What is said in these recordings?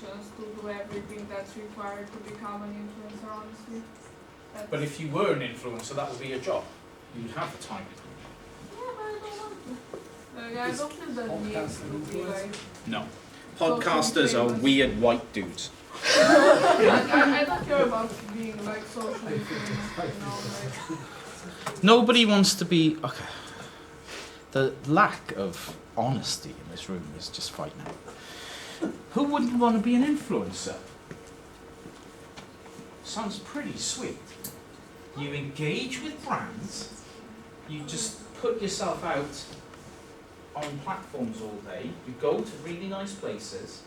connections to do everything that's required to become an influencer, honestly. But if you were an influencer, that would be your job. You'd have the time. Yeah, but I don't want to. Like, I don't feel the need to be like... No. Podcasters are weird white dudes. I don't care about being like socially famous, you know, like... Nobody wants to be... Okay. The lack of honesty in this room is just frightening. Who wouldn't want to be an influencer? Sounds pretty sweet. You engage with brands, you just put yourself out on platforms all day, you go to really nice places.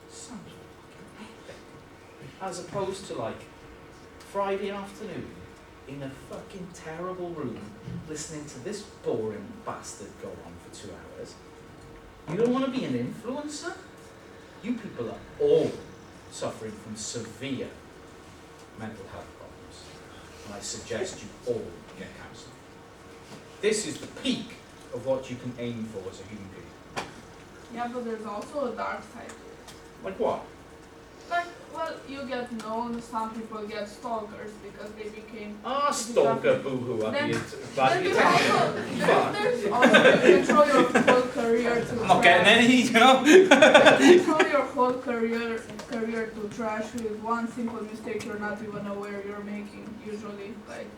Sounds fucking epic. As opposed to like Friday afternoon in a fucking terrible room listening to this boring bastard go on for 2 hours. You don't want to be an influencer? You people are all suffering from severe mental health problems. And I suggest you all get counselling. This is the peak of what you can aim for as a human being. Yeah, but there's also a dark side to it. Like what? Like, well, you get known, some people get stalkers because they became... Stalker boo-hoo, I'd be glad you there's also, you can throw your whole career to I'm not getting any, you know? You can throw your whole career to trash with one simple mistake you're not even aware you're making, usually. Like,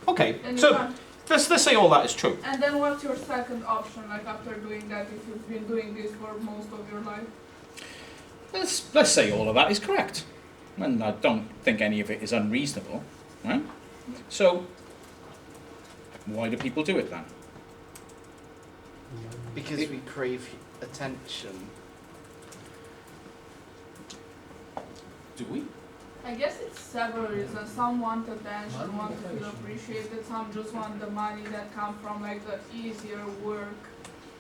okay, and so let's say all that is true. And then what's your second option, like after doing that, if you've been doing this for most of your life? Let's say all of that is correct. And I don't think any of it is unreasonable, right? So, why do people do it then? Because we crave attention. Do we? I guess it's several reasons. Some want attention, want to feel appreciated. Some just want the money that comes from like the easier work,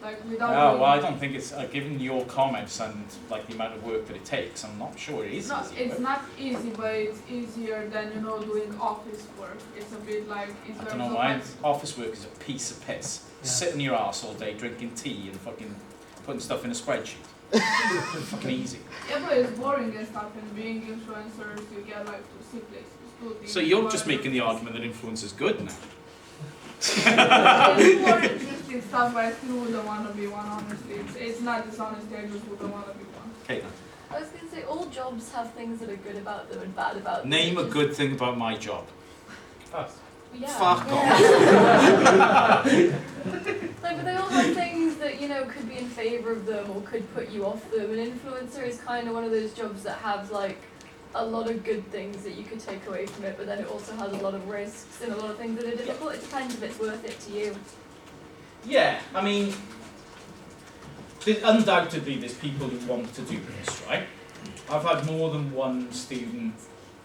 like without. Oh well, I don't think it's given your comments and like the amount of work that it takes. I'm not sure it is. No, easy, it's not easy, but it's easier than doing office work. It's a bit like in terms I don't know of why like, office work is a piece of piss. Yeah. Sitting your ass all day drinking tea and fucking putting stuff in a spreadsheet. Fucking easy. yeah, but it's boring and stuff. And being influencers, you get like to see places, do things. So you're just making the argument that influence is good now. It's more interesting stuff, but I still wouldn't want to be one, honestly. It's not dishonesty, I just wouldn't want to be one. Okay, I was going to say, all jobs have things that are good about them and bad about them. name a good thing about my job. Yeah. Fuck off. Like, but they all have things that, could be in favour of them or could put you off them. An influencer is kind of one of those jobs that have, like, a lot of good things that you could take away from it, but then it also has a lot of risks and a lot of things that are difficult. It depends if it's worth it to you. Yeah, I mean, undoubtedly there's people who want to do this, right? I've had more than one student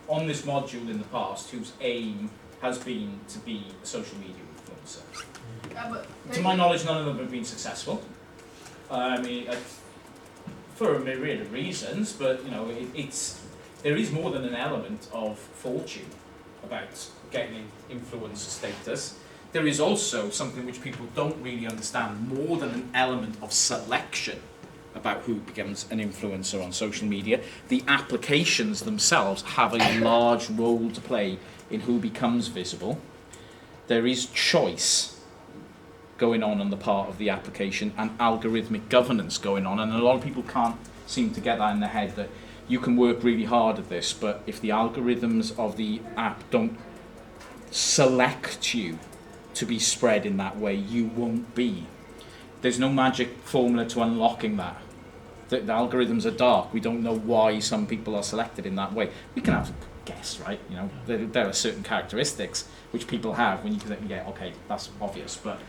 on this module in the past whose aim has been to be a social media influencer. Yeah, but To my knowledge, none of them have been successful. I mean, for a myriad of reasons, but there is more than an element of fortune about getting influencer status. There is also something which people don't really understand, more than an element of selection about who becomes an influencer on social media. The applications themselves have a large role to play in who becomes visible. There is choice going on the part of the application and algorithmic governance going on, and a lot of people can't seem to get that in their head, that you can work really hard at this, but if the algorithms of the app don't select you to be spread in that way, you won't be. There's no magic formula to unlocking that. The algorithms are dark. We don't know why some people are selected in that way. We can have a guess, right? There are certain characteristics which people have when you can get, okay, that's obvious, but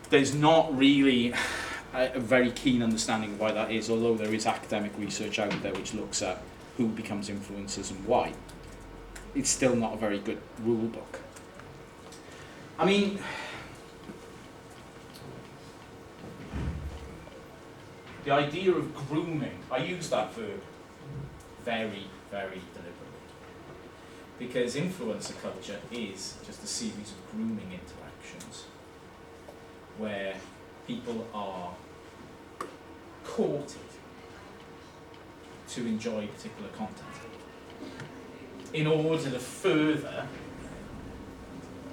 there's not really a very keen understanding of why that is, although there is academic research out there which looks at who becomes influencers and why. It's still not a very good rule book. I mean, the idea of grooming, I use that verb very, very deliberately, because influencer culture is just a series of grooming interactions where people are courted to enjoy particular content. In order to further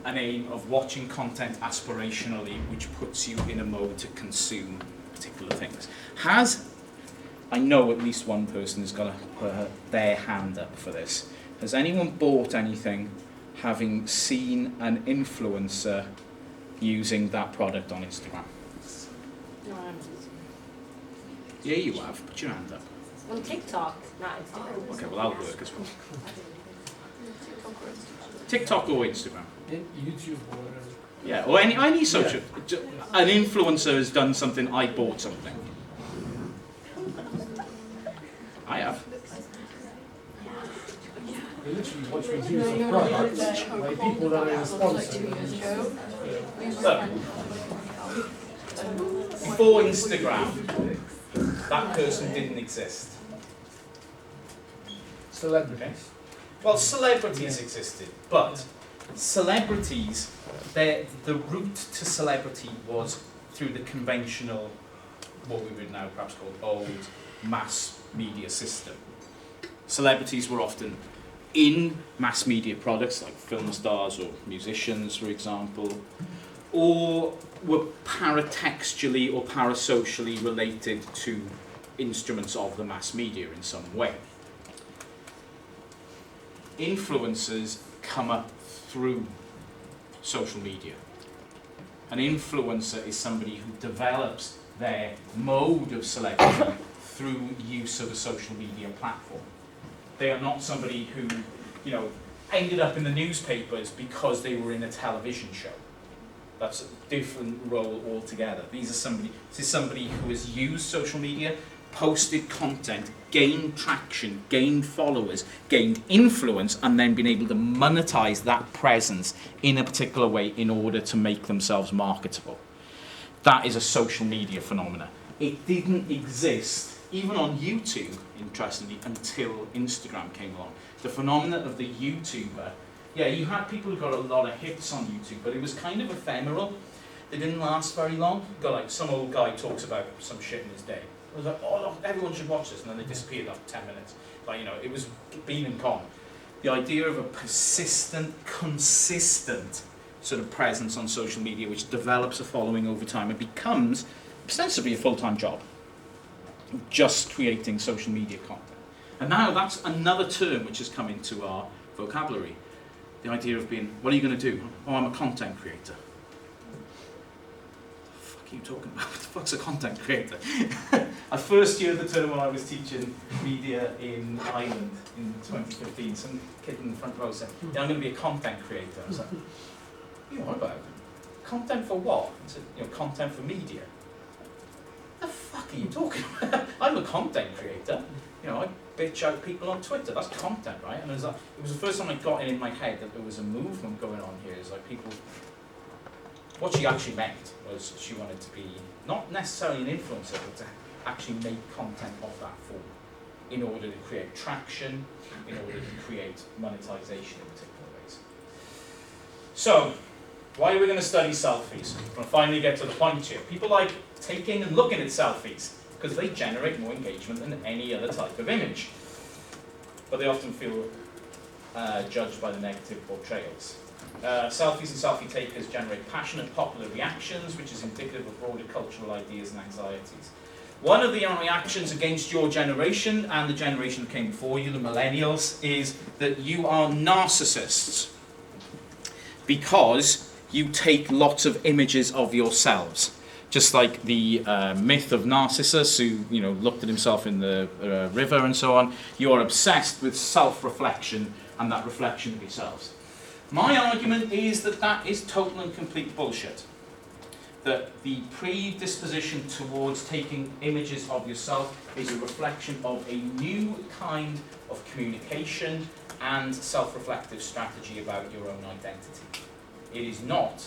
an aim of watching content aspirationally, which puts you in a mode to consume particular things. I know at least one person has got to put their hand up for this. Has anyone bought anything having seen an influencer using that product on Instagram? No, I haven't. Yeah, you have. Put your hand up. On TikTok, not Instagram. Okay, well that'll work as well. TikTok or Instagram? YouTube or whatever. Yeah, or any social. An influencer has done something, I bought something. I have. They literally watch reviews of products by people that are responsible. So, before Instagram, that person didn't exist. Celebrities. Well, celebrities existed, but celebrities, the route to celebrity was through the conventional, what we would now perhaps call old mass media system. Celebrities were often in mass media products like film stars or musicians, for example, or were paratextually or parasocially related to instruments of the mass media in some way. Influencers come up through social media. An influencer is somebody who develops their mode of celebrity through use of a social media platform. They are not somebody who, ended up in the newspapers because they were in a television show. That's a different role altogether. This is somebody who has used social media, posted content, gained traction, gained followers, gained influence, and then been able to monetize that presence in a particular way in order to make themselves marketable. That is a social media phenomena. It didn't exist, even on YouTube, interestingly, until Instagram came along. The phenomena of the YouTuber, you had people who got a lot of hits on YouTube, but it was kind of ephemeral. They didn't last very long. You got like some old guy talks about some shit in his day. It was like, oh look, everyone should watch this, and then they disappeared after 10 minutes. It was been and gone. The idea of a persistent, consistent sort of presence on social media, which develops a following over time and becomes ostensibly a full-time job, just creating social media content. And now that's another term which has come into our vocabulary. The idea of being, what are you going to do? Oh, I'm a content creator. What are you talking about? What the fuck's a content creator? I first heard the term when I was teaching media in Ireland in 2015. Some kid in the front row said, I'm going to be a content creator. I was like, what are you on about? Content for what? I said, content for media. What the fuck are you talking about? I'm a content creator. I bitch out people on Twitter. That's content, right? And it was the first time I got it in my head that there was a movement going on here. It's like people... What she actually meant was she wanted to be not necessarily an influencer, but to actually make content of that form in order to create traction, in order to create monetization in particular ways. So, why are we going to study selfies? We're going to finally get to the point here. People like taking and looking at selfies because they generate more engagement than any other type of image. But they often feel judged by the negative portrayals. Selfies and selfie takers generate passionate popular reactions, which is indicative of broader cultural ideas and anxieties. One of the reactions against your generation and the generation that came before you, the millennials, is that you are narcissists because you take lots of images of yourselves. Just like the myth of Narcissus, who looked at himself in the river and so on, you are obsessed with self-reflection and that reflection of yourselves. My argument is that that is total and complete bullshit. That the predisposition towards taking images of yourself is a reflection of a new kind of communication and self-reflective strategy about your own identity. It is not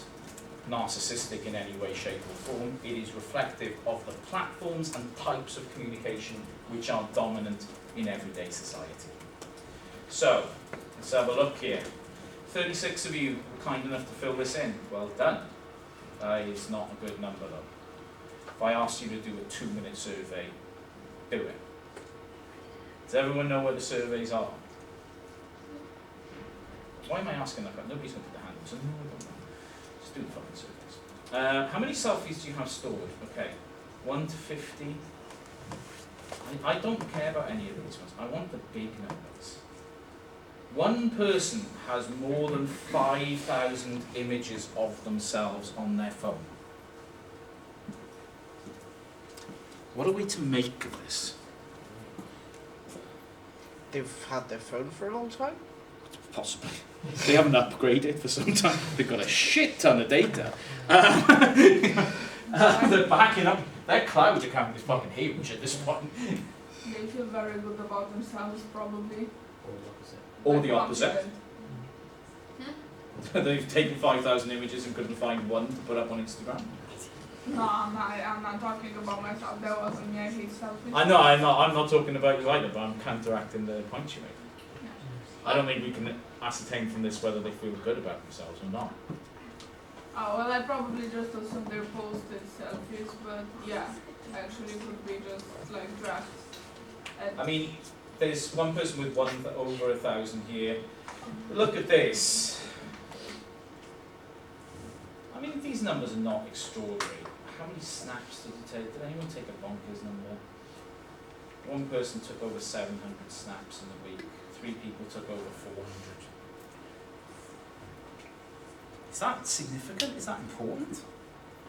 narcissistic in any way, shape or form. It is reflective of the platforms and types of communication which are dominant in everyday society. So, let's have a look here. 36 of you were kind enough to fill this in. Well done. It's not a good number though. If I asked you to do a 2-minute survey, do it. Does everyone know where the surveys are? Why am I asking that? Nobody's going to put their hand up, so no, I don't know. Just do the fucking surveys. How many selfies do you have stored? Okay, 1 to 50. I don't care about any of these ones. I want the big numbers. One person has more than 5,000 images of themselves on their phone. What are we to make of this? They've had their phone for a long time? Possibly. They haven't upgraded for some time. They've got a shit ton of data. They're backing up. Their cloud account is fucking huge at this point. They feel very good about themselves, probably. Or Like the opposite. confident. They've taken 5,000 images and couldn't find one to put up on Instagram. No, I'm not talking about myself. That wasn't me. I hate selfies. I know, I'm not talking about you either, but I'm counteracting the point you make. I don't think we can ascertain from this whether they feel good about themselves or not. Oh, well, I probably just assumed they're posted selfies, but yeah, actually it could be just like drafts. I mean, there's one person with over 1,000 here. Look at this. I mean, these numbers are not extraordinary. How many snaps did you take? Did anyone take a bonkers number? One person took over 700 snaps in a week. 3 people took over 400. Is that significant? Is that important?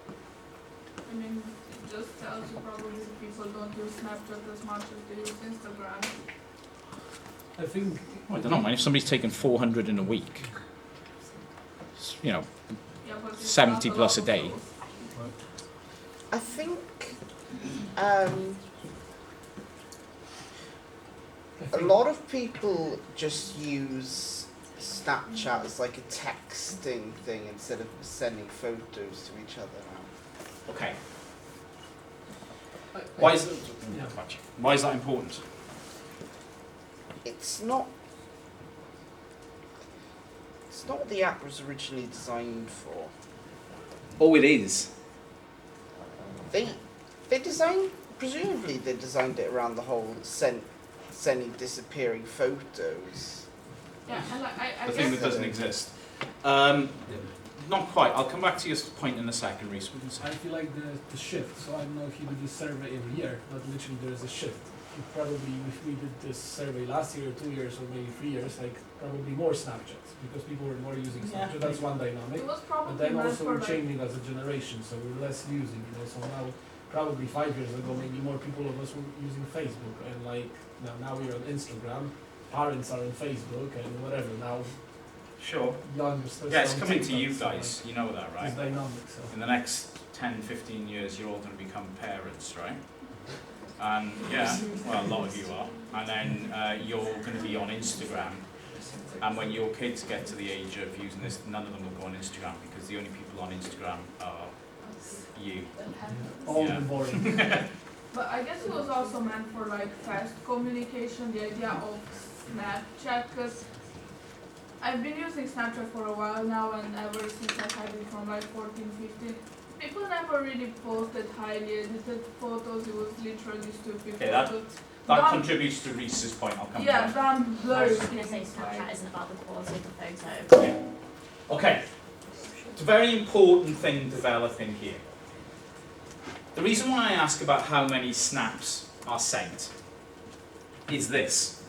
I mean, it just tells you probably people don't use Snapchat as much as they use Instagram. I think. Well, I don't know, man. If somebody's taken 400 in a week, you know, Yeah, but it's 70 not plus a lot day. of those. I think a lot of people just use Snapchat as like a texting thing instead of sending photos to each other now. Okay. I Why is yeah. Why is that important? It's not what the app was originally designed for. Oh, it is. They designed, presumably they designed it around the whole sending disappearing photos. Yeah, and like, I The guess thing that doesn't exist. Not quite. I'll come back to your point in a second, Reece. I feel like the shift, so I don't know if you do this survey every year, but literally there is a shift. Probably if we did this survey last year, 2 years, or maybe 3 years, like probably more Snapchats, because people were more using Yeah. Snapchat, that's one dynamic. it was But probably then meant also for we're like, changing as a generation, so we're less using, so now, probably 5 years ago, maybe more people of us were using Facebook, and like, now we're on Instagram, parents are on Facebook, and whatever, now Sure. youngsters Yeah, it's are on coming to TikTok, you so, guys. You know that, like, right? it's dynamic, so. In the next 10, 15 years, you're all going to become parents, right? And yeah, well, a lot of you are. And then you're going to be on Instagram. And when your kids get to the age of using this, none of them will go on Instagram because the only people on Instagram are you. Old Yeah. and boring. but I guess it was also meant for like fast communication, the idea of Snapchat, because I've been using Snapchat for a while now, and ever since I had it from like 14, 15, people never really posted highly edited photos. It was literally stupid Okay, that- photos. That Done- contributes to Reese's point. I'll come Yeah, to that. done I blurry. was just going to say Snapchat isn't about the quality of the photo. Okay, it's a very important thing developing here. The reason why I ask about how many snaps are sent is this.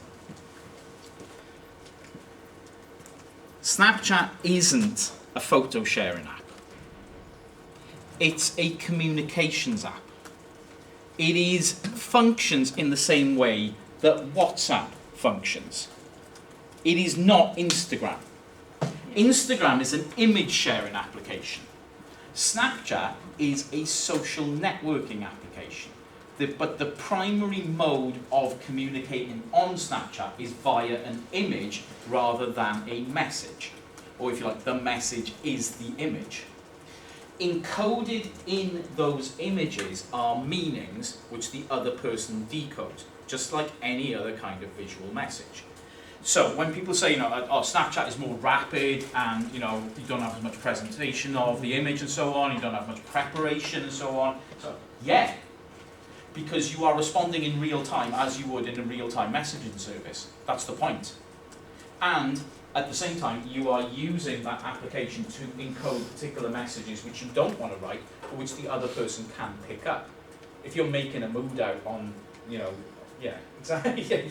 Snapchat isn't a photo sharing app. It's a communications app. It functions in the same way that WhatsApp functions. It is not Instagram. Instagram is an image sharing application. Snapchat is a social networking application. But the primary mode of communicating on Snapchat is via an image rather than a message. Or if you like, the message is the image. Encoded in those images are meanings which the other person decodes, just like any other kind of visual message. So when people say, oh, Snapchat is more rapid and, you don't have as much presentation of the image and so on, you don't have much preparation and so on. So, yeah. because you are responding in real time as you would in a real-time messaging service. That's the point. And at the same time, you are using that application to encode particular messages which you don't want to write, but which the other person can pick up. If you're making a mood out on, you know, yeah, exactly.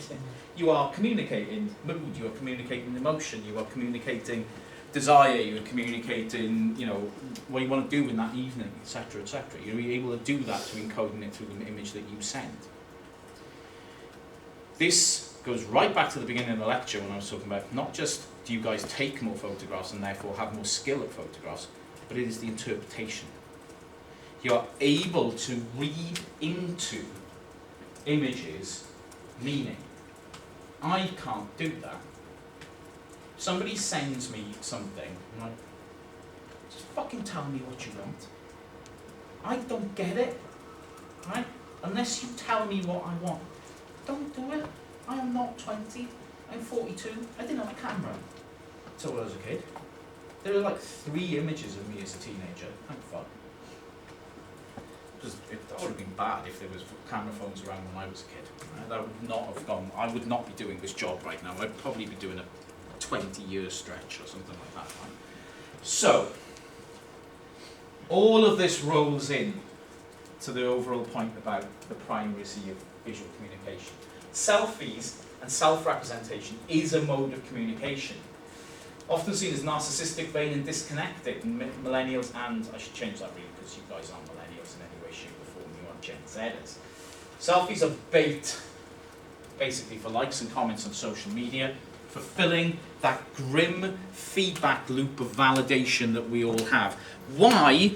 You are communicating mood, you are communicating emotion, you are communicating desire, you are communicating, you know, what you want to do in that evening, etc., etc. You're able to do that through encoding it through the image that you send. This goes right back to the beginning of the lecture when I was talking about not just do you guys take more photographs and therefore have more skill at photographs, but it is the interpretation. You are able to read into images meaning. I can't do that. Somebody sends me something, and I'm like, just fucking tell me what you want. I don't get it, right? Unless you tell me what I want. Don't do it. I am not 20, I'm 42, I didn't have a camera until I was a kid. There are like 3 images of me as a teenager, thank fuck. That would have been bad if there was camera phones around when I was a kid. That would not have gone, I would not be doing this job right now. I'd probably be doing a 20-year stretch or something like that. Right? So, all of this rolls in to the overall point about the primacy of visual communication. Selfies and self-representation is a mode of communication. Often seen as narcissistic, vain and disconnected in millennials, and I should change that really because you guys aren't millennials in any way, shape or form, you are Gen Zers. Selfies are bait, basically for likes and comments on social media, fulfilling that grim feedback loop of validation that we all have. Why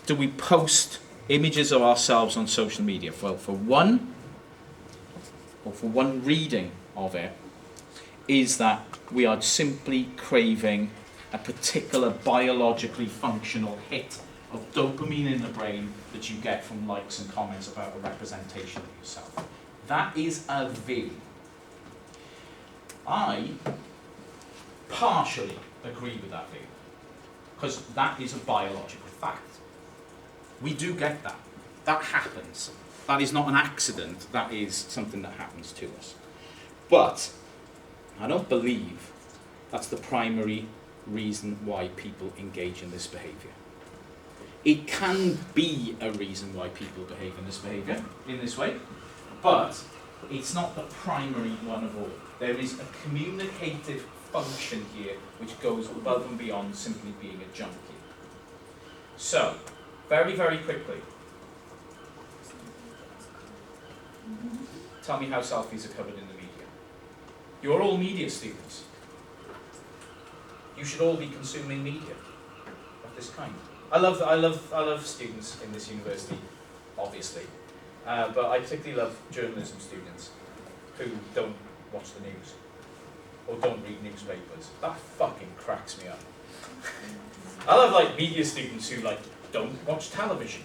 do we post images of ourselves on social media? Well, for one reading of it, is that we are simply craving a particular biologically functional hit of dopamine in the brain that you get from likes and comments about a representation of yourself. That is a view. I partially agree with that view, because that is a biological fact. We do get that. That happens. That is not an accident, that is something that happens to us. But I don't believe that's the primary reason why people engage in this behaviour. It can be a reason why people behave in this behaviour, in this way, but it's not the primary one of all. There is a communicative function here which goes above and beyond simply being a junkie. So, very, very quickly, tell me how selfies are covered in the media. You're all media students. You should all be consuming media of this kind. I love students in this university, obviously, but I particularly love journalism students who don't watch the news or don't read newspapers. That fucking cracks me up. I love like media students who like don't watch television.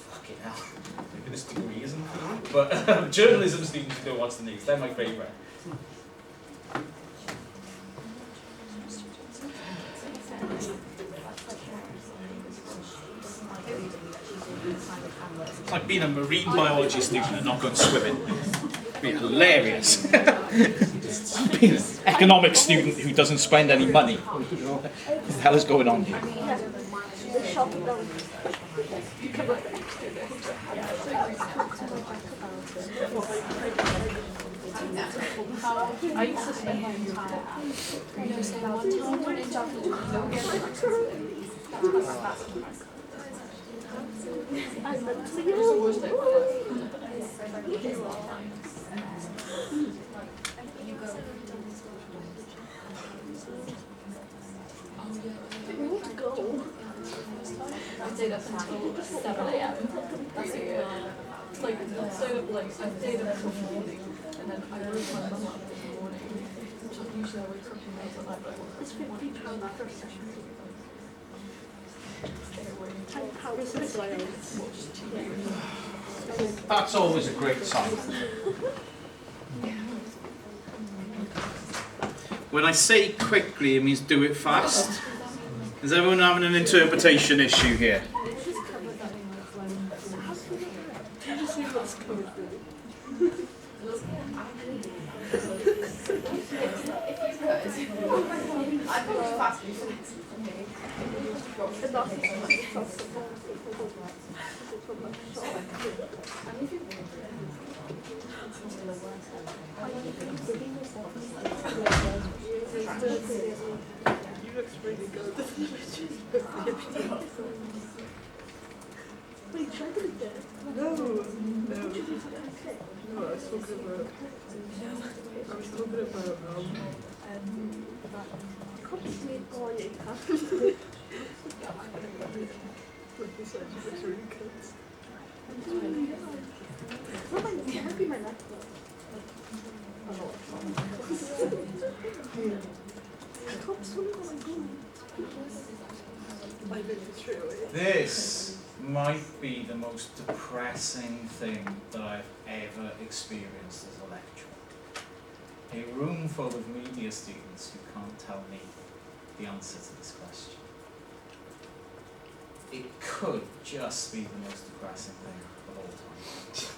Fucking hell. Maybe this degree isn't for me. But journalism students who don't watch the news, they're my favourite. It's like being a marine biology student and not going swimming. It'd be hilarious. Being an economics student who doesn't spend any money. What the hell is going on here? I used to spend my time. You know, say one time when it's I stayed up until 7 a.m. That's it. Like, I stayed up like, I stayed up until morning, and then I woke my mum up in the morning. So usually I wake up in late at night, but I woke up in the morning. That's always a great sign. When I say quickly, it means do it fast. Is everyone having an interpretation issue here? This might be the most depressing thing that I've ever experienced as a lecturer. A room full of media students who can't tell me the answer to this question. It could just be the most depressing thing of all time.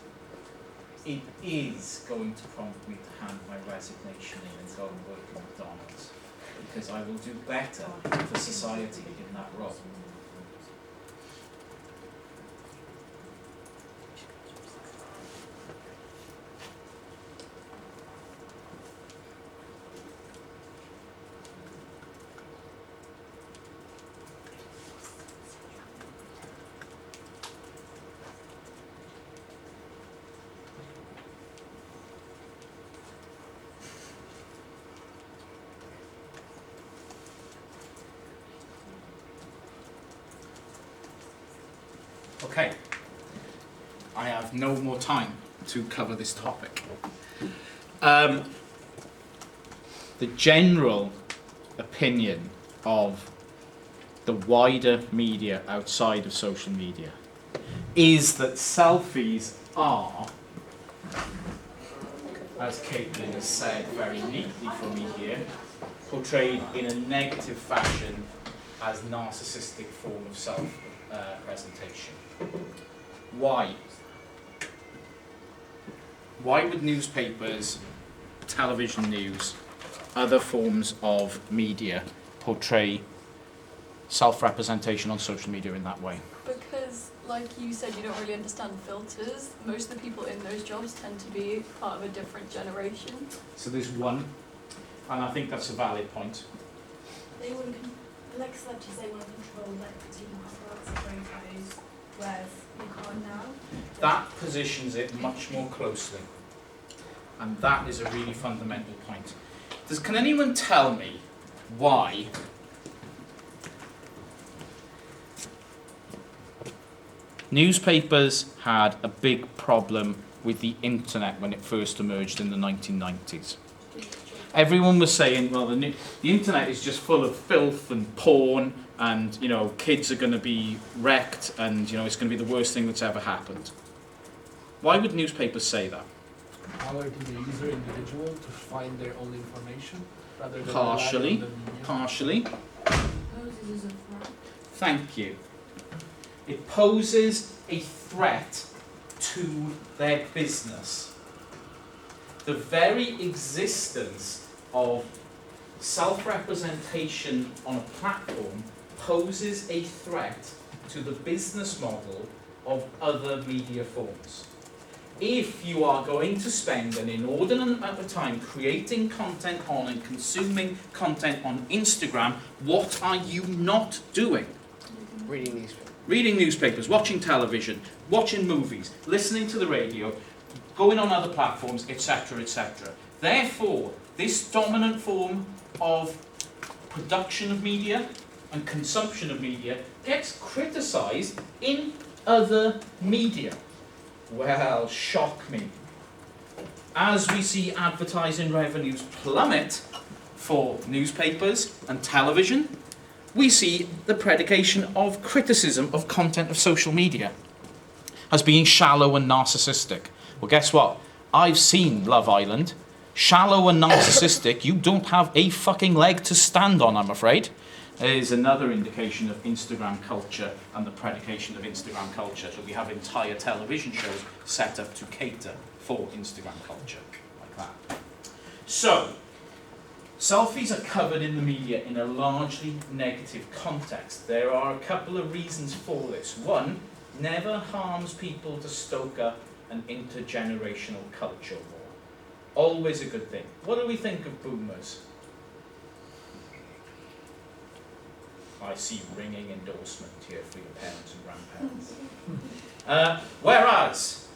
It is going to prompt me to hand my resignation in and go and work at McDonald's, because I will do better for society in that role. Okay, I have no more time to cover this topic. The general opinion of the wider media outside of social media is that selfies are, as Caitlin has said very neatly for me here, portrayed in a negative fashion as narcissistic form of self-presentation. Why? Why would newspapers, television news, other forms of media portray self-representation on social media in that way? Because, like you said, you don't really understand filters. Most of the people in those jobs tend to be part of a different generation. So there's one, and I think that's a valid point. They want to, like celebrities, they want to control like the team passwords, photos, whereas you can't now. That positions it much more closely, and that is a really fundamental point. Can anyone tell me why newspapers had a big problem with the internet when it first emerged in the 1990s? Everyone was saying, well, the internet is just full of filth and porn, and you know, kids are going to be wrecked, and you know, it's going to be the worst thing that's ever happened. Why would newspapers say that? Alerting the user individual to find their own information rather than Partially, relying on the media. partially. Poses as a threat. Thank you. It poses a threat to their business. The very existence of self-representation on a platform poses a threat to the business model of other media forms. If you are going to spend an inordinate amount of time creating content on and consuming content on Instagram, what are you not doing? Reading newspapers. Reading newspapers, watching television, watching movies, listening to the radio, going on other platforms, etc., etc. Therefore, this dominant form of production of media and consumption of media gets criticised in other media. Well, shock me. As we see advertising revenues plummet for newspapers and television, we see the predication of criticism of content of social media as being shallow and narcissistic. Well, guess what? I've seen Love Island. Shallow and narcissistic, you don't have a fucking leg to stand on, I'm afraid. It is another indication of Instagram culture and the predication of Instagram culture. So we have entire television shows set up to cater for Instagram culture, like like that. So, selfies are covered in the media in a largely negative context. There are a couple of reasons for this. One, never harms people to stoke up an intergenerational culture war. Always a good thing. What do we think of boomers? I see ringing endorsement here for your parents and grandparents. Whereas,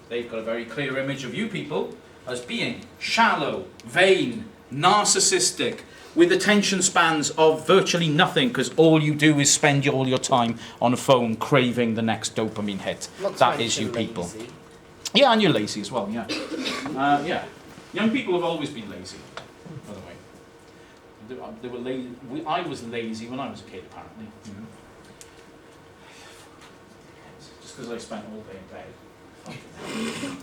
they've got a very clear image of you people as being shallow, vain, narcissistic, with attention spans of virtually nothing, because all you do is spend all your time on a phone craving the next dopamine hit. Not to That is you mention people. lazy. Yeah, and you're lazy as well, yeah. Yeah. Young people have always been lazy, by the way. They were lazy. I was lazy when I was a kid, apparently. Just because I spent all day in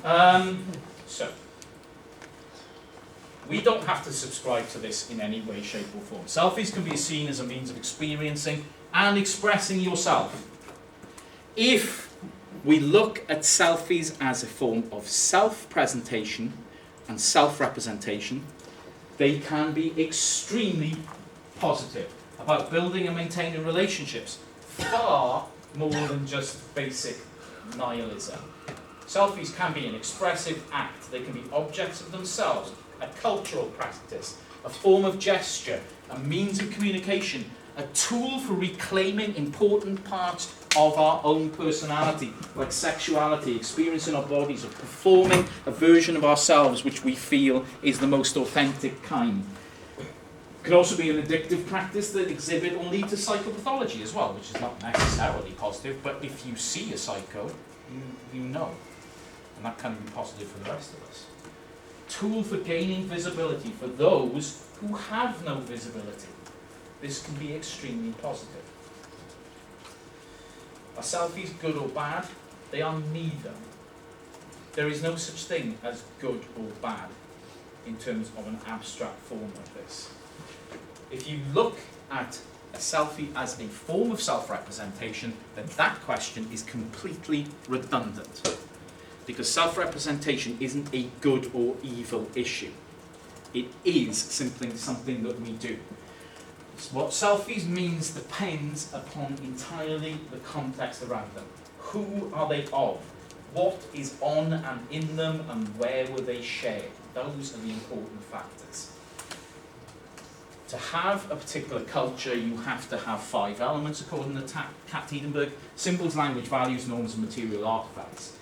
bed. So, we don't have to subscribe to this in any way, shape or form. Selfies can be seen as a means of experiencing and expressing yourself. If we look at selfies as a form of self-presentation and self-representation, they can be extremely positive about building and maintaining relationships, far more than just basic nihilism. Selfies can be an expressive act. They can be objects of themselves, a cultural practice, a form of gesture, a means of communication, a tool for reclaiming important parts of our own personality, like sexuality, experiencing our bodies, or performing a version of ourselves which we feel is the most authentic kind. It could also be an addictive practice that exhibit or lead to psychopathology as well, which is not necessarily positive, but if you see a psycho, you know. And that can be positive for the rest of us. Tool for gaining visibility for those who have no visibility. This can be extremely positive. Are selfies good or bad? They are neither. There is no such thing as good or bad in terms of an abstract form like this. If you look at a selfie as a form of self-representation, then that question is completely redundant. Because self-representation isn't a good or evil issue. It is simply something that we do. What selfies means depends upon entirely the context around them. Who are they of? What is on and in them, and where were they shared? Those are the important factors. To have a particular culture, you have to have 5 elements, according to Kat Tiedenberg: symbols, language, values, norms, and material artifacts.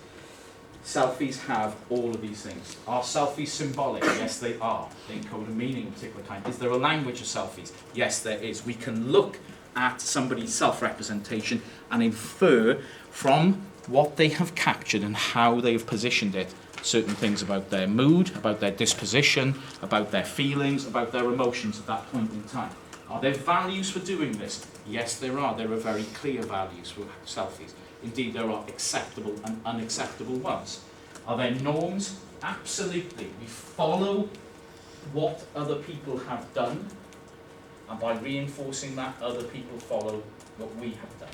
Selfies have all of these things. Are selfies symbolic? Yes, they are. They encode a meaning of a particular kind. Is there a language of selfies? Yes, there is. We can look at somebody's self-representation and infer from what they have captured and how they have positioned it certain things about their mood, about their disposition, about their feelings, about their emotions at that point in time. Are there values for doing this? Yes, there are. There are very clear values for selfies. Indeed, there are acceptable and unacceptable ones. Are there norms? Absolutely. We follow what other people have done, and by reinforcing that, other people follow what we have done.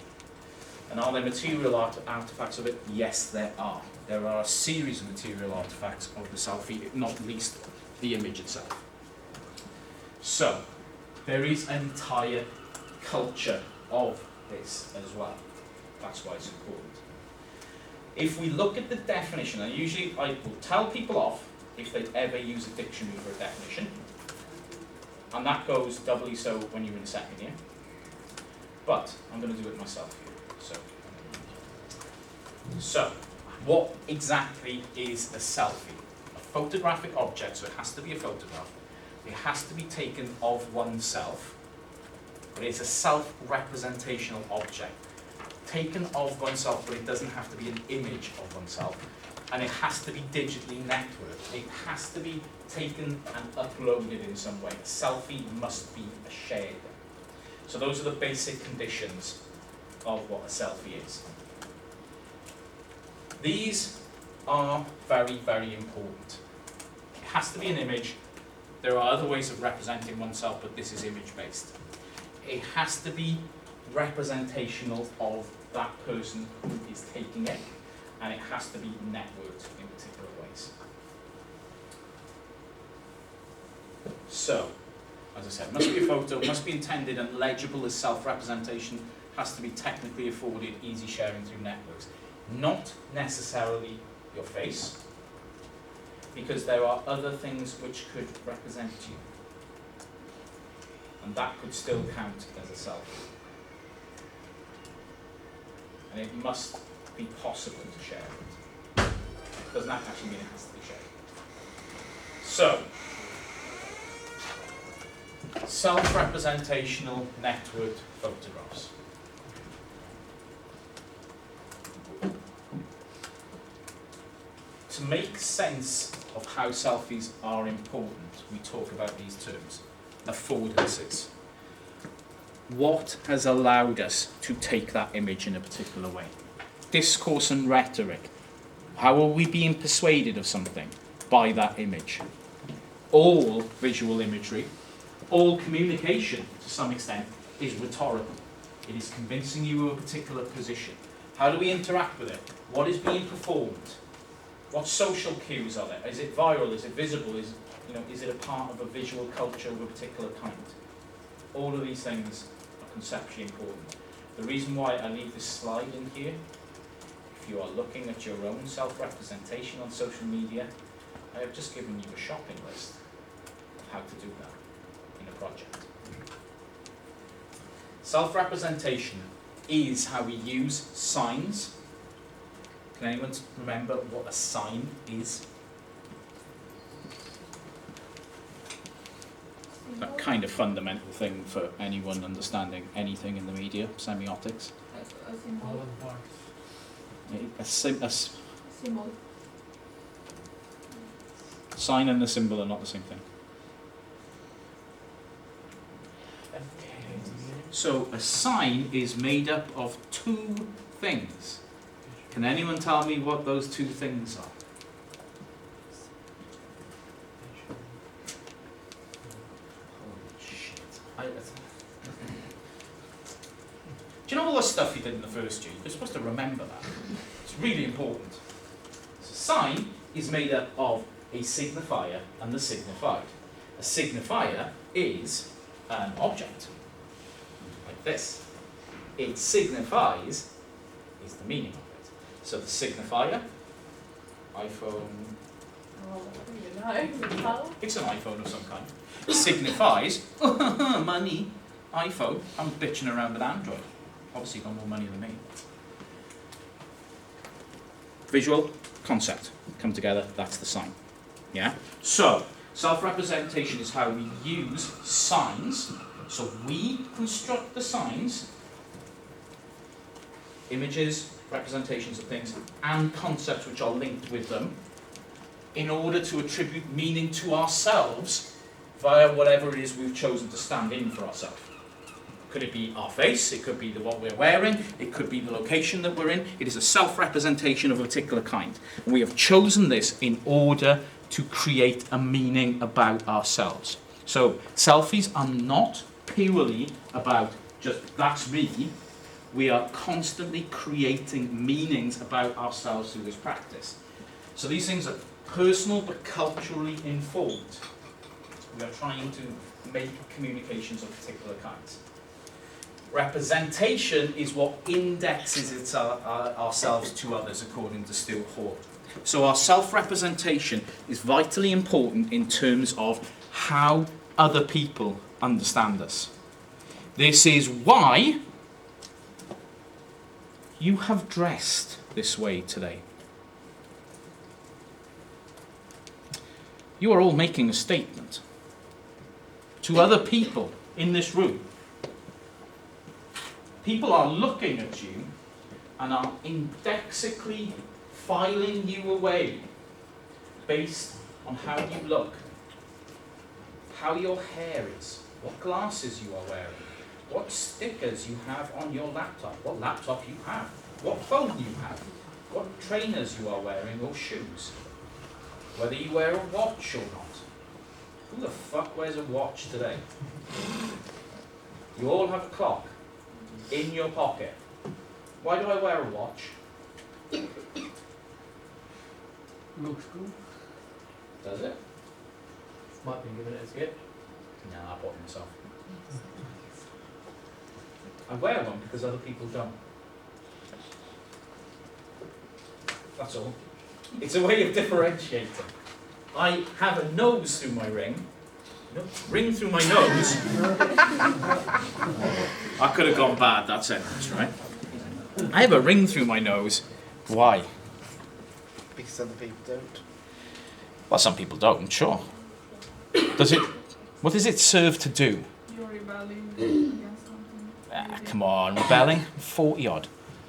And are there material artifacts of it? Yes, there are. There are a series of material artifacts of the selfie, not least the image itself. So, there is an entire culture of this as well. That's why it's important. If we look at the definition, and usually I will tell people off if they ever use a dictionary for a definition, and that goes doubly so when you're in second year, but I'm going to do it myself here. So, what exactly is a selfie? A photographic object, so it has to be a photograph. It has to be taken of oneself, but it's a self-representational object. Taken of oneself, but it doesn't have to be an image of oneself. And it has to be digitally networked. It has to be taken and uploaded in some way. A selfie must be a shared thing. So those are the basic conditions of what a selfie is. These are very, very important. It has to be an image. There are other ways of representing oneself, but this is image-based. It has to be representational of that person who is taking it, and it has to be networked in particular ways. So, as I said, must be a photo, must be intended and legible as self-representation, has to be technically afforded, easy sharing through networks. Not necessarily your face, because there are other things which could represent you. And that could still count as a selfie. And it must be possible to share it. Doesn't actually mean it has to be shared. So, self-representational networked photographs. To make sense of how selfies are important, we talk about these terms. Affordances. What has allowed us to take that image in a particular way? Discourse and rhetoric. How are we being persuaded of something? By that image. All visual imagery, all communication to some extent is rhetorical. It is convincing you of a particular position. How do we interact with it? What is being performed? What social cues are there? Is it viral? Is it visible? Is it a part of a visual culture of a particular kind? All of these things are conceptually important. The reason why I leave this slide in here, if you are looking at your own self-representation on social media, I have just given you a shopping list of how to do that in a project. Self-representation is how we use signs. Can anyone remember what a sign is? That kind of fundamental thing for anyone understanding anything in the media, semiotics. A symbol. A Symbol. sign and a symbol are not the same thing. So a sign is made up of two things. Can anyone tell me what those two things are? Holy shit. Do you know all the stuff you did in the first year? You're supposed to remember that. It's really important. So sign is made up of a signifier and the signified. A signifier is an object, like this. It signifies is the meaning of it. So the signifier, iPhone, it's an iPhone of some kind, signifies money, iPhone. I'm bitching around with Android. Obviously got more money than me. Visual, concept, come together, that's the sign. Yeah? So, self-representation is how we use signs. So we construct the signs, images, representations of things, and concepts which are linked with them, in order to attribute meaning to ourselves via whatever it is we've chosen to stand in for ourselves. Could it be our face? It could be what we're wearing. It could be the location that we're in. It is a self-representation of a particular kind. And we have chosen this in order to create a meaning about ourselves. So selfies are not purely about just that's me. We are constantly creating meanings about ourselves through this practice. So these things are personal but culturally informed. We are trying to make communications of particular kinds. Representation is what indexes ourselves to others, according to Stuart Hall. So our self-representation is vitally important in terms of how other people understand us. This is why you have dressed this way today. You are all making a statement to other people in this room. People are looking at you and are indexically filing you away based on how you look, how your hair is, what glasses you are wearing, what stickers you have on your laptop, what laptop you have, what phone you have, what trainers you are wearing or shoes, whether you wear a watch or not. Who the fuck wears a watch today? You all have a clock in your pocket. Why do I wear a watch? Looks cool. Does it? Might be given it as a gift. Nah, I bought it myself. I wear one because other people don't. That's all. It's a way of differentiating. I have a nose through my ring. No, ring through my nose. I could have gone bad, that sentence, right? I have a ring through my nose. Why? Because other people don't. Well, some people don't, sure. What does it serve to do? You're rebelling against something. Ah, come on, rebelling? 40 odd.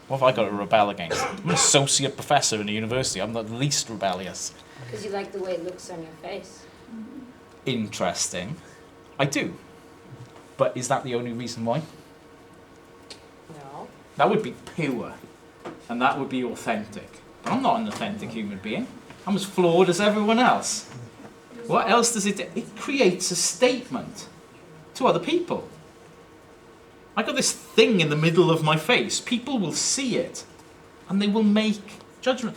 What have I got to rebel against? I'm an associate professor in a university. I'm the least rebellious. Because you like the way it looks on your face. Interesting. I do. But is that the only reason why? No. That would be pure. And that would be authentic. But I'm not an authentic human being. I'm as flawed as everyone else. What else does it do? It creates a statement to other people. I got this thing in the middle of my face. People will see it. And they will make judgment.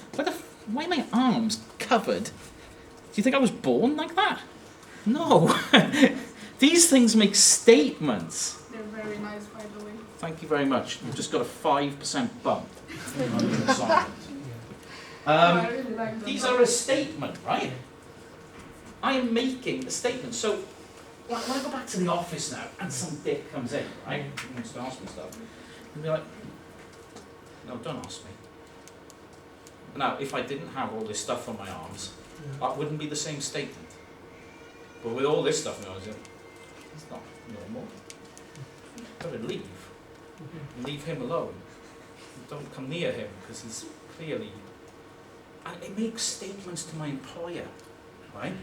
Why are my arms covered? Do you think I was born like that? No. These things make statements. They're very nice, by the way. Thank you very much. You've just got a 5% bump on your assignment. I really like them. These are a statement, right? I am making a statement. So, when I go back to the office now and some dick comes in, right? He wants to ask me stuff. And be like, no, don't ask me. Now, if I didn't have all this stuff on my arms, that wouldn't be the same statement. But with all this stuff on my arms, it's not normal. You've got to leave. Leave him alone. Don't come near him because he's clearly... And it makes statements to my employer, right?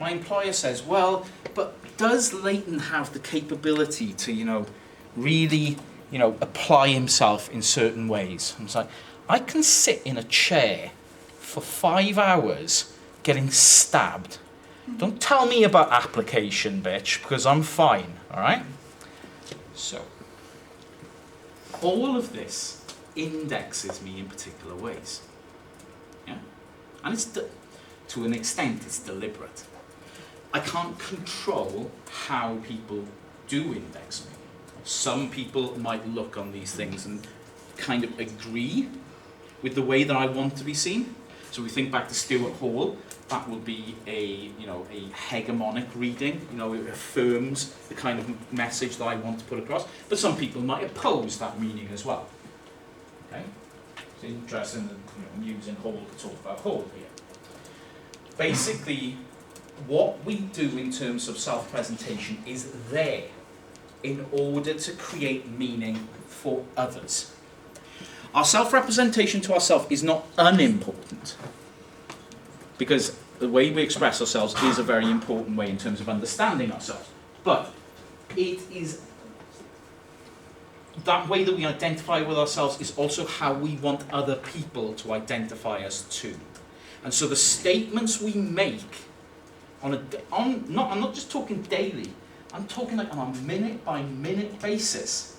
My employer says, well, but does Leighton have the capability to, really, apply himself in certain ways? And it's like, I can sit in a chair for 5 hours getting stabbed. Don't tell me about application, bitch, because I'm fine, all right? So, all of this indexes me in particular ways. Yeah? And it's to an extent, it's deliberate. I can't control how people do index me. Some people might look on these things and kind of agree with the way that I want to be seen. So we think back to Stuart Hall, that would be a hegemonic reading, it affirms the kind of message that I want to put across. But some people might oppose that meaning as well. Okay? It's interesting that I'm using Hall to talk about Hall here. Basically, what we do in terms of self-presentation is there in order to create meaning for others. Our self-representation to ourselves is not unimportant, because the way we express ourselves is a very important way in terms of understanding ourselves. But it is that way that we identify with ourselves is also how we want other people to identify us too. And so the statements we make I'm not just talking daily, I'm talking like on a minute by minute basis,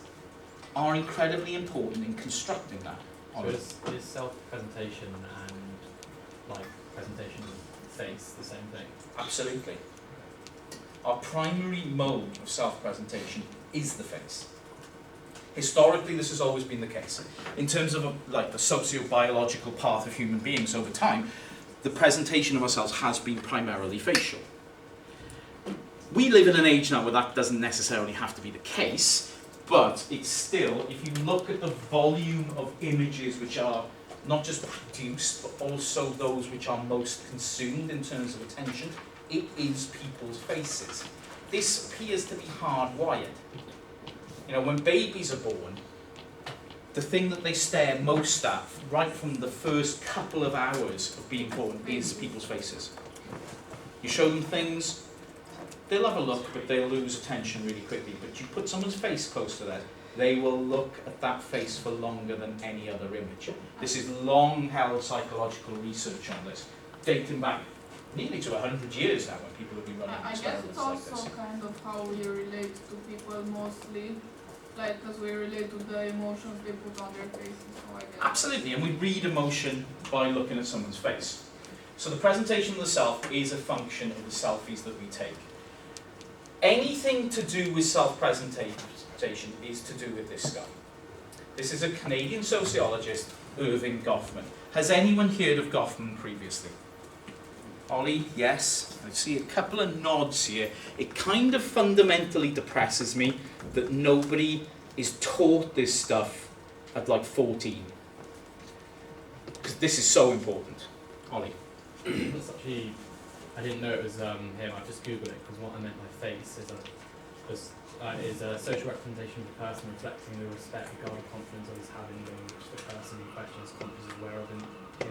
are incredibly important in constructing that. So is self-presentation and presentation face the same thing? Absolutely. Our primary mode of self-presentation is the face. Historically, this has always been the case. In terms of the socio-biological path of human beings over time, the presentation of ourselves has been primarily facial. We live in an age now where that doesn't necessarily have to be the case, but it's still, if you look at the volume of images which are not just produced, but also those which are most consumed in terms of attention, it is people's faces. This appears to be hardwired. When babies are born, the thing that they stare most at, right from the first couple of hours of being born, is people's faces. You show them things, they'll have a look, but they'll lose attention really quickly. But you put someone's face close to that, they will look at that face for longer than any other image. This is long-held psychological research on this, dating back nearly to 100 years now, when people have been running I guess experiments it's like this. also kind of how we relate to people mostly, because we relate to the emotions they put on their faces, so I guess. Absolutely, and we read emotion by looking at someone's face. So the presentation of the self is a function of the selfies that we take. anything to do with self-presentation is to do with this guy. This is a Canadian sociologist, Irving Goffman. Has anyone heard of Goffman previously? Ollie, yes. I see a couple of nods here. It kind of fundamentally depresses me that nobody is taught this stuff at like 14. Because this is so important. Ollie. That's actually, I didn't know it was him. I just googled it because what I meant by face is a social representation of the person reflecting the respect, regard, and confidence others have in them, which the person in question is consciously aware of in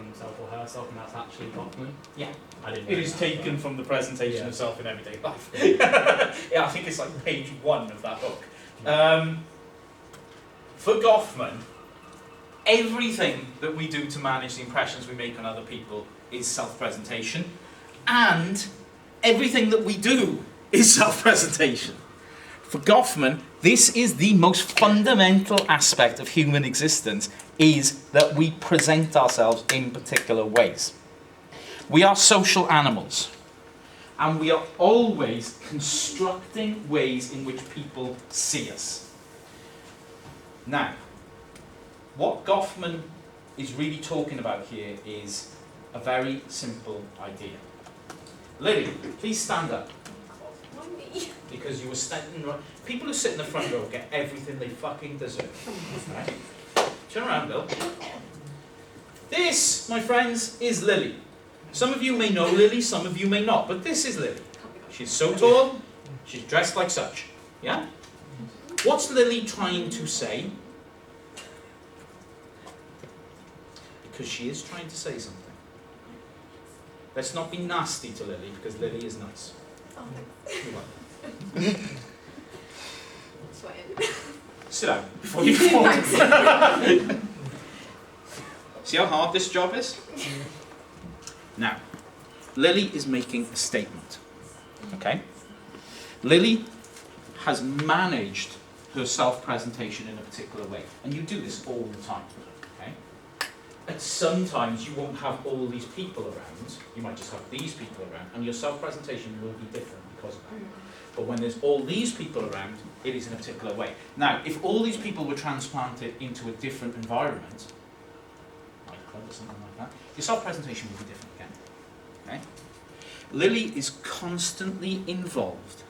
himself or herself, and that's actually Goffman. Yeah. I didn't know It is that, taken but- from the presentation Yeah. of self in everyday life. Yeah, I think it's like page 1 of that book. For Goffman, everything that we do to manage the impressions we make on other people is self-presentation, and everything that we do is self-presentation. For Goffman, this is the most fundamental aspect of human existence, is that we present ourselves in particular ways. We are social animals, and we are always constructing ways in which people see us. Now, what Goffman is really talking about here is a very simple idea. Lily, please stand up. Why me? Because you were standing right. People who sit in the front row get everything they fucking deserve. Right? Turn around, Bill. This, my friends, is Lily. Some of you may know Lily, some of you may not, but this is Lily. She's so tall, she's dressed like such. Yeah? What's Lily trying to say? Because she is trying to say something. Let's not be nasty to Lily, because Lily is nice. Oh, You're welcome. sweating. Sit down before you fall. See how hard this job is? Now, Lily is making a statement. Okay? Lily has managed her self-presentation in a particular way. And you do this all the time. Okay? And sometimes you won't have all these people around. You might just have these people around. And your self-presentation will be different because of that. But when there's all these people around, it is in a particular way. Now, if all these people were transplanted into a different environment, nightclub or something like that, your self-presentation would be different again. Okay? Lily is constantly involved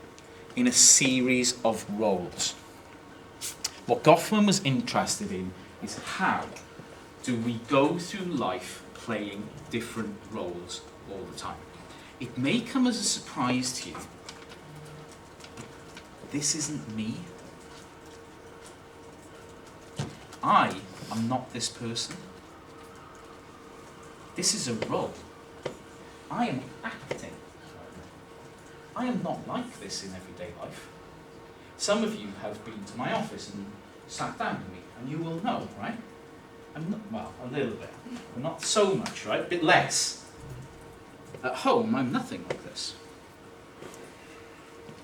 in a series of roles. What Goffman was interested in is how do we go through life playing different roles all the time. It may come as a surprise to you. This isn't me. I am not this person. This is a role. I am acting. I am not like this in everyday life. Some of you have been to my office and sat down with me, and you will know, right? I'm not, well, a little bit, but not so much, right? A bit less. At home, I'm nothing like this.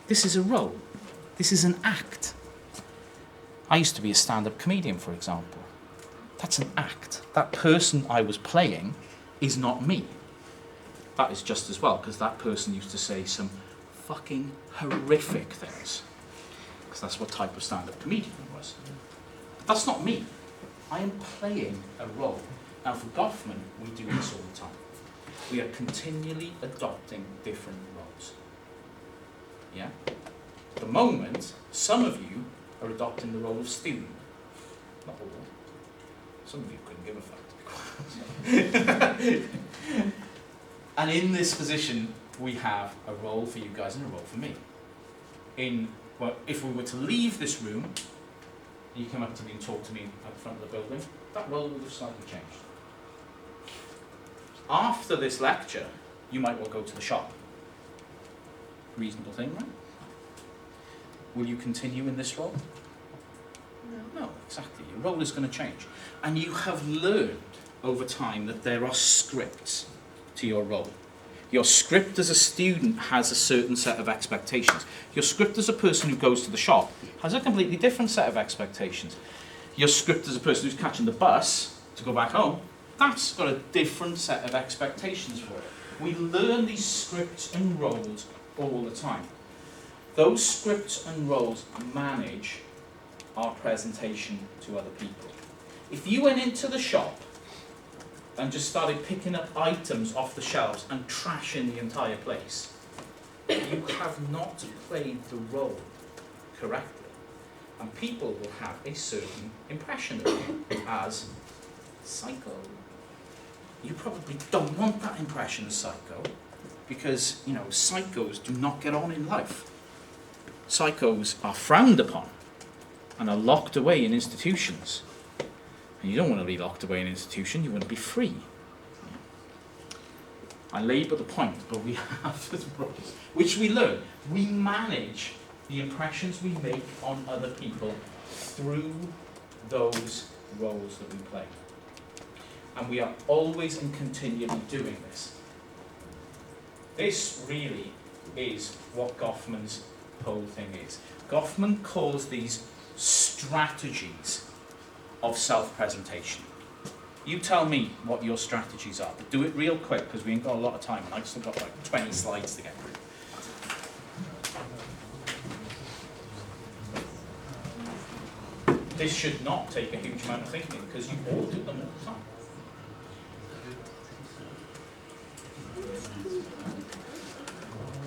This is a role. This is an act. I used to be a stand-up comedian, for example. That's an act. That person I was playing is not me. That is just as well, because that person used to say some fucking horrific things. Because that's what type of stand-up comedian I was. But that's not me. I am playing a role. Now for Goffman, we do this all the time. We are continually adopting different roles. Yeah? At the moment, some of you are adopting the role of student. Not all. Some of you couldn't give a fuck, to be quite honest. And in this position, we have a role for you guys and a role for me. Well, if we were to leave this room, you come up to me and talk to me at the front of the building, that role would have slightly changed. After this lecture, you might well go to the shop. Reasonable thing, right? Will you continue in this role? No, exactly. Your role is going to change. And you have learned over time that there are scripts to your role. Your script as a student has a certain set of expectations. Your script as a person who goes to the shop has a completely different set of expectations. Your script as a person who's catching the bus to go back home, that's got a different set of expectations for it. We learn these scripts and roles all the time. those scripts and roles manage our presentation to other people. If you went into the shop and just started picking up items off the shelves and trashing the entire place, you have not played the role correctly. And people will have a certain impression of you as psycho. You probably don't want that impression as psycho, because, you know, psychos do not get on in life. Psychos are frowned upon and are locked away in institutions. And you don't want to be locked away in an institution, you want to be free. I labour the point, but we have this process, which we learn. We manage the impressions we make on other people through those roles that we play. And we are always and continually doing this. This really is what Goffman's whole thing is. Goffman calls these strategies of self-presentation. You tell me what your strategies are, but do it real quick because we ain't got a lot of time and I've still got like 20 slides to get through. This should not take a huge amount of thinking because you all do them all the time.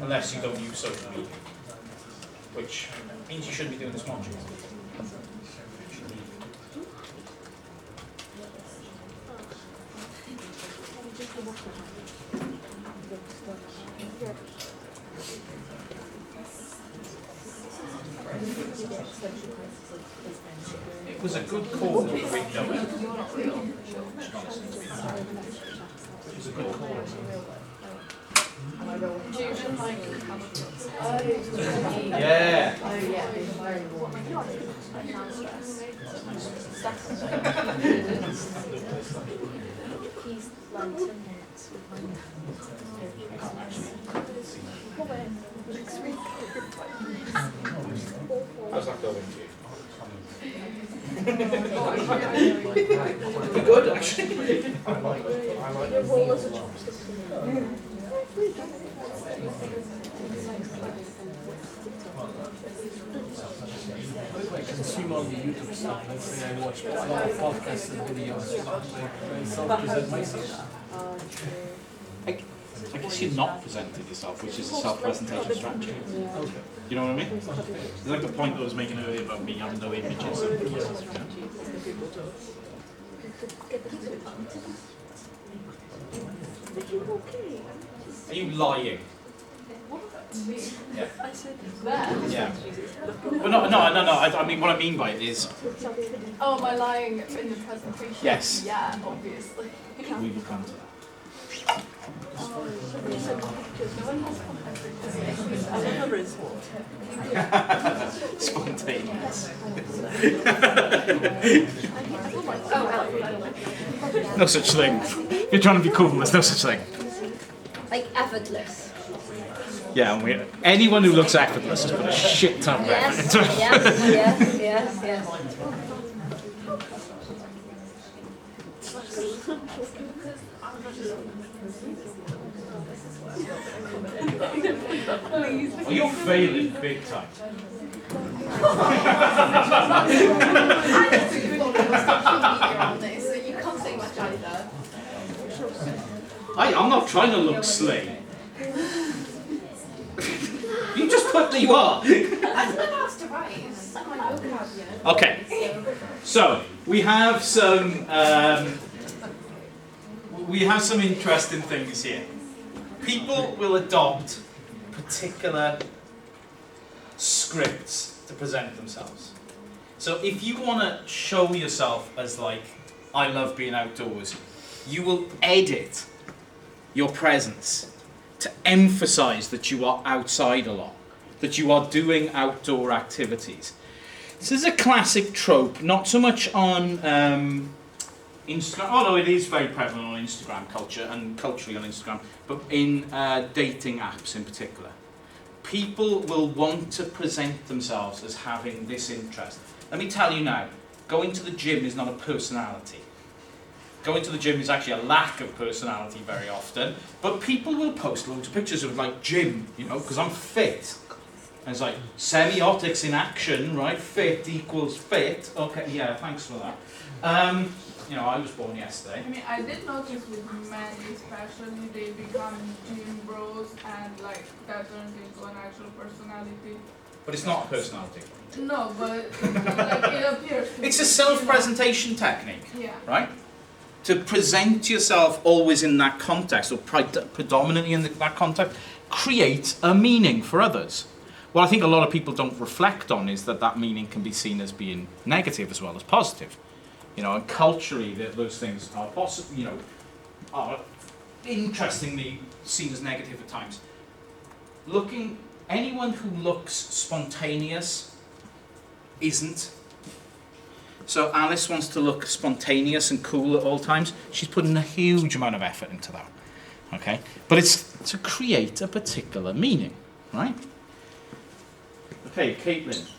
Unless you don't use social media, which means you shouldn't be doing this module. It was a good call to read Noel. It was a good call. Yeah. How's that going to you? Pretty good, actually. I like Consume all the YouTube stuff. Let's say I watch a lot of podcasts and videos. I self-present myself. I guess you're not presenting yourself, which is a self-presentation strategy. You know what I mean? It's like the point I was making earlier about me having no images. Are you lying? Yeah. Yeah. Well, no. I mean, what I mean by it is. Oh, am I lying in the presentation? Yes. Yeah, obviously. We will come to that. Spontaneous. No such thing. If you're trying to be cool, there's no such thing. Like effortless. Yeah, and anyone who looks effortless has put a shit ton of effort Yes, into it. yes. Oh, you're failing big time. I'm not trying to look slay. You just put that you are. Okay, so we have some interesting things here. People will adopt particular scripts to present themselves. So if you want to show yourself as like, I love being outdoors, you will edit your presence to emphasize that you are outside a lot, that you are doing outdoor activities. This is a classic trope, not so much on Instagram, although it is very prevalent on Instagram culture and culturally on Instagram, but in dating apps in particular. People will want to present themselves as having this interest. Let me tell you now, going to the gym is not a personality. Going to the gym is actually a lack of personality very often, but people will post loads of pictures of like gym, you know, because I'm fit. And it's like, semiotics in action, right? Fit equals fit. Okay, yeah, thanks for that. You know, I was born yesterday. I mean, I did notice with men especially, they become gym bros and like that turns into an actual personality. But it's not a personality. No, but like it appears to It's be, a self-presentation technique, Yeah. right? To present yourself always in that context, or predominantly in that context, create a meaning for others. What I think a lot of people don't reflect on is that that meaning can be seen as being negative as well as positive. You know, and culturally, those things are possible. You know, are interestingly seen as negative at times. Anyone who looks spontaneous isn't. So Alice wants to look spontaneous and cool at all times. She's putting a huge amount of effort into that. Okay, but it's to create a particular meaning, right? Okay, Caitlin,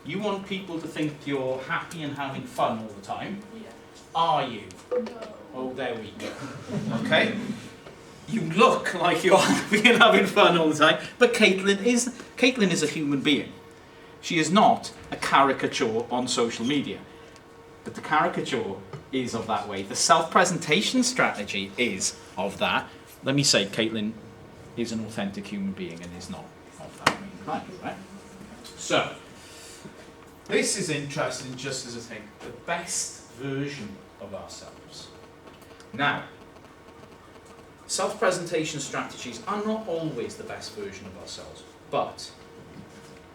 you want people to think you're happy and having fun all the time. Yeah. Are you? No. Oh, there we go. Okay? You look like you're happy and having fun all the time, but Caitlin is a human being. She is not a caricature on social media. But the caricature is of that way. The self-presentation strategy is of that. Let me say, Caitlin is an authentic human being and is not of that mean kind, right? So, this is interesting just as a thing. The best version of ourselves. Now, self-presentation strategies are not always the best version of ourselves, but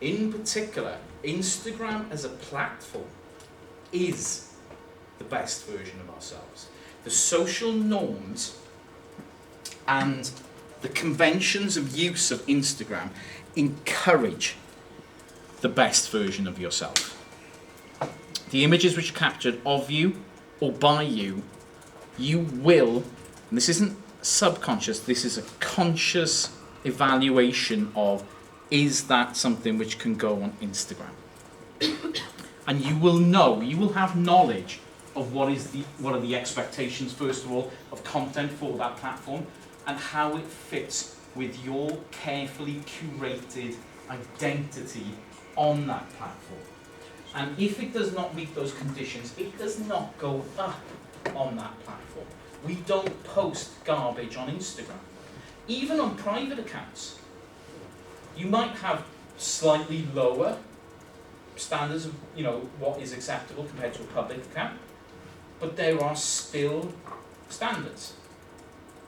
in particular, Instagram as a platform is the best version of ourselves. The social norms and the conventions of use of Instagram encourage the best version of yourself. The images which are captured of you or by you, you will, and this isn't subconscious, this is a conscious evaluation of, is that something which can go on Instagram? And you will know, you will have knowledge of what are the expectations, first of all, of content for that platform and how it fits with your carefully curated identity on that platform. And if it does not meet those conditions, it does not go up on that platform. We don't post garbage on Instagram. Even on private accounts, you might have slightly lower standards of, you know, what is acceptable compared to a public account, but there are still standards,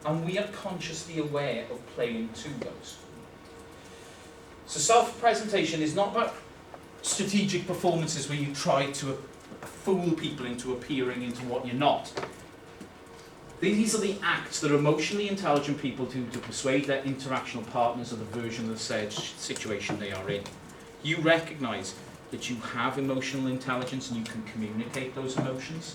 and we are consciously aware of playing to those. So self-presentation is not about strategic performances where you try to fool people into appearing into what you're not. These are the acts that emotionally intelligent people do to persuade their interactional partners of the version of the said situation they are in. You recognise that you have emotional intelligence and you can communicate those emotions,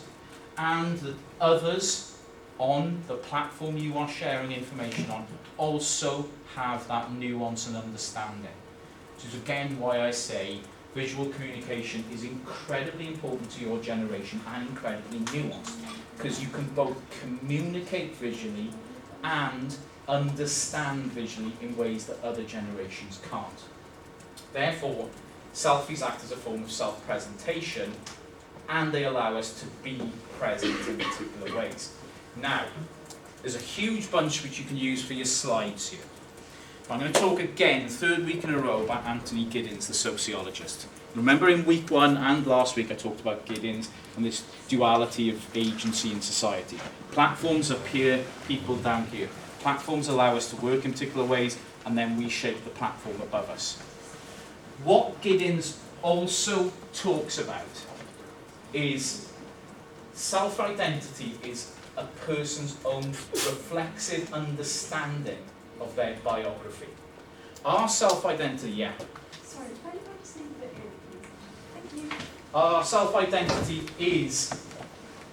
and that others on the platform you are sharing information on also have that nuance and understanding. Which is again why I say visual communication is incredibly important to your generation and incredibly nuanced, because you can both communicate visually and understand visually in ways that other generations can't. Therefore, selfies act as a form of self-presentation, and they allow us to be present in particular ways. Now, there's a huge bunch which you can use for your slides here. I'm going to talk again, third week in a row, about Anthony Giddens, the sociologist. Remember in week 1 and last week I talked about Giddens and this duality of agency in society. Platforms appear people down here. Platforms allow us to work in particular ways, and then we shape the platform above us. What Giddens also talks about is self-identity is a person's own reflexive understanding of their biography. Our self-identity, yeah. Sorry, can you just leave it here, please? Thank you. Our self-identity is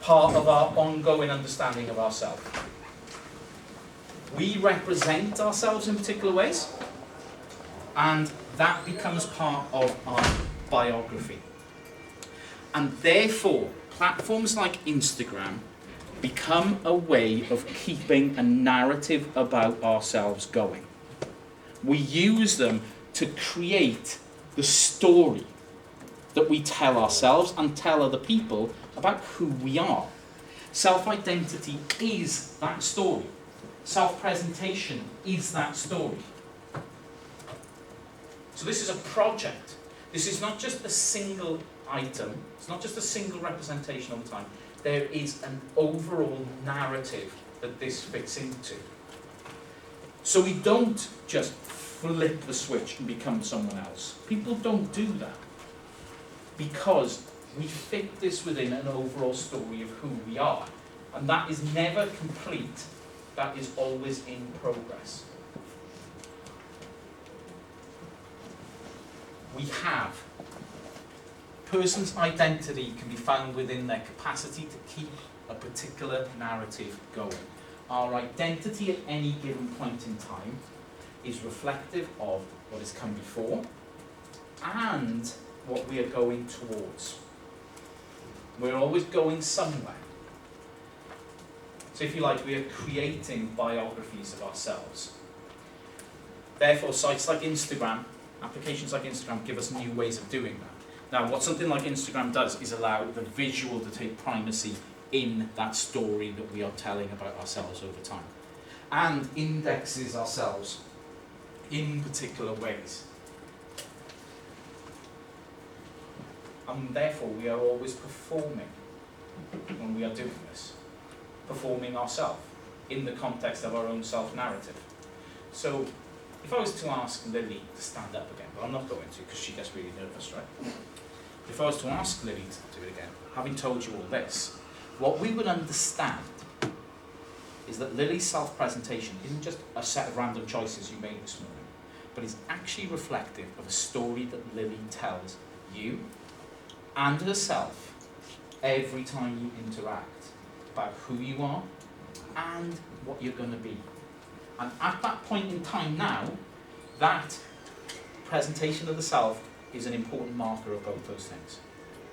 part of our ongoing understanding of ourselves. We represent ourselves in particular ways, and that becomes part of our biography. And therefore, platforms like Instagram become a way of keeping a narrative about ourselves going. We use them to create the story that we tell ourselves and tell other people about who we are. Self-identity is that story. Self-presentation is that story. So this is a project. This is not just a single item. It's not just a single representation all the time. There is an overall narrative that this fits into. So we don't just flip the switch and become someone else. People don't do that because we fit this within an overall story of who we are. And that is never complete. That is always in progress. We have. Person's identity can be found within their capacity to keep a particular narrative going. Our identity at any given point in time is reflective of what has come before and what we are going towards. We're always going somewhere. So if you like, we are creating biographies of ourselves. Therefore, sites like Instagram, applications like Instagram give us new ways of doing that. Now, what something like Instagram does is allow the visual to take primacy in that story that we are telling about ourselves over time, and indexes ourselves in particular ways. And therefore, we are always performing when we are doing this, performing ourselves in the context of our own self-narrative. So, if I was to ask Lily to stand up again, but I'm not going to because she gets really nervous, right? If I was to ask Lily to do it again, having told you all this, what we would understand is that Lily's self-presentation isn't just a set of random choices you made this morning, but is actually reflective of a story that Lily tells you and herself every time you interact about who you are and what you're going to be. And at that point in time now, that presentation of the self is an important marker of both those things.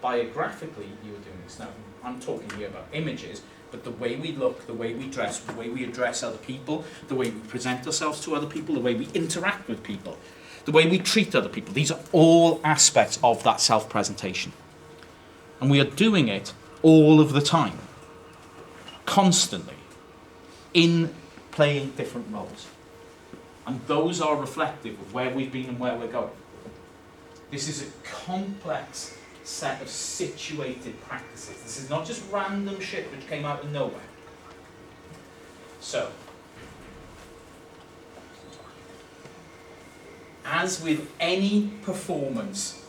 Biographically, you are doing this. Now, I'm talking here about images, but the way we look, the way we dress, the way we address other people, the way we present ourselves to other people, the way we interact with people, the way we treat other people, these are all aspects of that self-presentation. And we are doing it all of the time, constantly, in playing different roles. And those are reflective of where we've been and where we're going. This is a complex set of situated practices. This is not just random shit which came out of nowhere. So, as with any performance,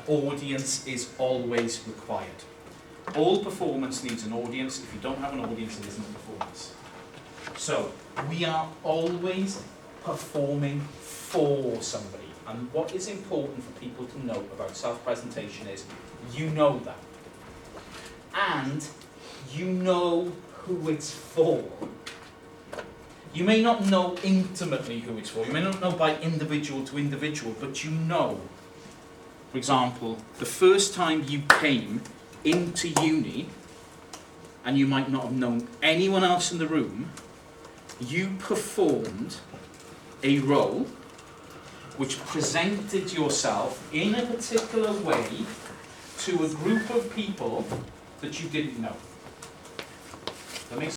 audience is always required. All performance needs an audience. If you don't have an audience, it isn't a performance. So, we are always performing for somebody. And what is important for people to know about self-presentation is you know that. And you know who it's for. You may not know intimately who it's for. You may not know by individual to individual, but you know. For example, the first time you came into uni, and you might not have known anyone else in the room, you performed a role which presented yourself in a particular way to a group of people that you didn't know. That makes sense?